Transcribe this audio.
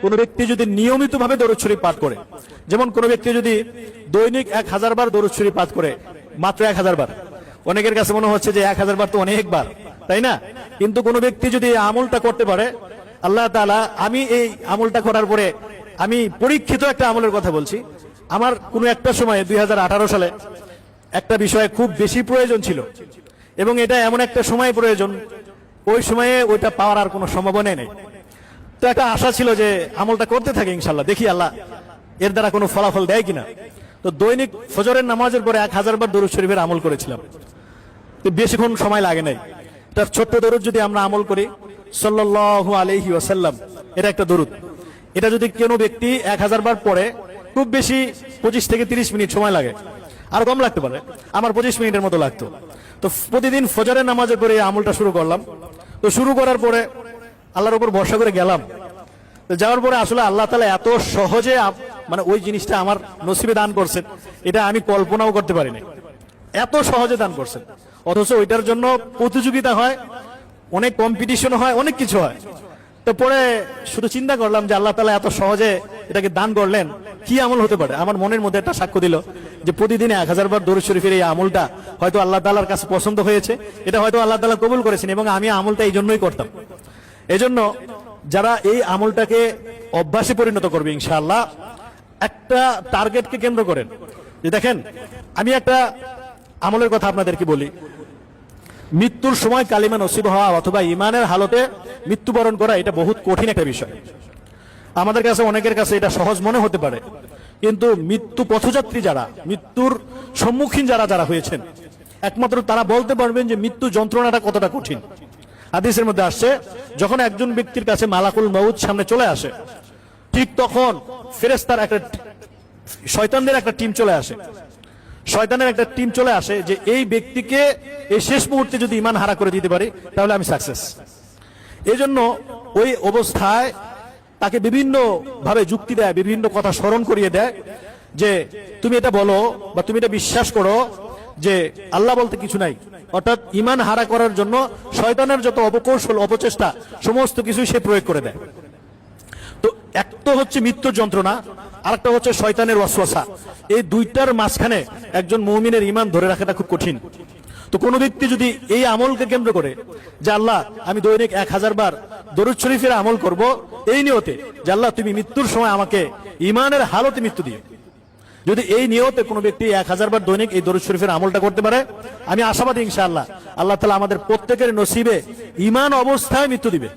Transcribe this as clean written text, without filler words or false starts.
কোনো ব্যক্তি যদি নিয়মিতভাবে দরুদ শরীফ পাঠ করে, যেমন কোনো ব্যক্তি যদি দৈনিক 1000 বার দরুদ শরীফ পাঠ করে, মাত্র 1000 বার, অনেকের কাছে মনে হচ্ছে যে 1000 বার তো অনেকবার, তাই না? কিন্তু কোনো ব্যক্তি যদি এই আমলটা করতে পারে, আল্লাহ তাআলা, আমি এই আমলটা করার পরে, আমি পরীক্ষিত একটা আমলের কথা বলছি, আমার কোনো একটা সময়ে 2018 সালে একটা বিষয়ে খুব বেশি প্রয়োজন ছিল, এবং এটা এমন একটা সময় প্রয়োজন, ওই সময়ে ওইটা পাওয়ার আর কোনো সম্ভাবনা নেই। তো একটা আশা ছিল যে আমলটা করতে থাকে ইনশাল্লাহ, দেখি আল্লাহ এর দ্বারা কোনো ফলাফল দেয় কিনা। তো দৈনিক ফজরের নামাজের পরে 1000 বার দরুদ শরীফের আমল করেছিলাম। তো বেশিক্ষণ সময় লাগে নাই। তার ছোট্ট দরুদ যদি আমরা আমল করি, সাল্লাল্লাহু আলাইহি ওয়াসাল্লাম, এটা একটা দরুদ, এটা যদি কোনো ব্যক্তি 1000 বার পড়ে, খুব বেশি 25 থেকে 30 মিনিট সময় লাগে, আর কম লাগতে পারে, আমার 25 মিনিটের মতো লাগতো। তো প্রতিদিন ফজরের নামাজের পরে এই আমলটা শুরু করলাম। তো শুরু করার পরে আল্লাহর উপর ভরসা করে গেলাম। তো যাওয়ার পরে আসলে আল্লাহ তাআলা এত সহজে মানে ওই জিনিসটা আমার নসিবে দান করছেন, এটা আমি কল্পনাও করতে পারিনি, এত সহজে দান করছেন। অথচ ওইটার জন্য প্রতিযোগিতা হয়, অনেক কম্পিটিশন হয়, অনেক কিছু হয়। তো পরে শুধু চিন্তা করলাম যে আল্লাহ তাআলা এত সহজে এটাকে দান করলেন, কি আমল হতে পারে? আমার মনের মধ্যে একটা সাক্ষ্য দিল যে প্রতিদিনে 1000 বার দরুদ শরীফের এই আমলটা হয়তো আল্লাহ তাআলার কাছে পছন্দ হয়েছে, এটা হয়তো আল্লাহ তাআলা কবুল করেছেন, এবং আমি আমলটা এই জন্যই করতাম। এজন্য যারা এই আমলটাকে অভ্যাসে পরিণত করবে ইনশাআল্লাহ, একটা টার্গেটকে কেন্দ্র করেন। যে দেখেন, আমি একটা আমলের কথা আপনাদেরকে বলি, মৃত্যুর সময় কালিমা নসিব হওয়া অথবা ইমানের হালতে মৃত্যুবরণ করা, এটা বহুত কঠিন একটা বিষয়। আমাদের কাছে, অনেকের কাছে এটা সহজ মনে হতে পারে, কিন্তু মৃত্যু পথযাত্রী যারা, মৃত্যুর সম্মুখীন যারা হয়েছেন, একমাত্র তারা বলতে পারবেন যে মৃত্যু যন্ত্রণাটা কতটা কঠিন। হাদিসের মধ্যে আসছে, যখন একজন ব্যক্তির কাছে মালাকুল মউত সামনে চলে আসে, ঠিক তখন ফেরেশতার একটা, শয়তানদের একটা টিম চলে আসে, শয়তানের একটা টিম চলে আসে যে এই ব্যক্তিকে এই শেষ মুহূর্তে যদি ঈমান হারা করে দিতে পারি তাহলে আমি সাকসেস। এই জন্য ওই অবস্থায় তাকে বিভিন্ন ভাবে যুক্তি দেয়, বিভিন্ন কথা স্মরণ করিয়ে দেয় যে তুমি এটা বলো বা তুমি এটা বিশ্বাস করো যে আল্লাহ বলতে কিছু নাই। অর্থাৎ ঈমান হারা করার জন্য শয়তানের যত অপকৌশল, অপচেষ্টা, সমস্ত কিছুই সে প্রয়োগ করে দেয়। তো এক তো হচ্ছে মৃত্যুর যন্ত্রণা, আর একটা হচ্ছে শয়তানের ওয়াসওয়াসা। এই দুইটার মাঝখানে একজন মুমিনের ঈমান ধরে রাখাটা খুব কঠিন। তো কোনো ব্যক্তি যদি এই আমলকে কেন্দ্র করে যে আল্লাহ আমি দৈনিক 1000 বার দরুদ শরীফের আমল করব, এই নিয়তে যে আল্লাহ তুমি মৃত্যুর সময় আমাকে ঈমানের হালতে মৃত্যু দিও, যদি এই নিয়তে কোনো ব্যক্তি 1000 বার দৈনিক এই দরুদ শরীফের আমলটা করতে পারে, আমি আশাবাদী ইনশাআল্লাহ আল্লাহ তাআলা আমাদের প্রত্যেকের নসিবে ঈমান অবস্থায় মৃত্যু দিবে।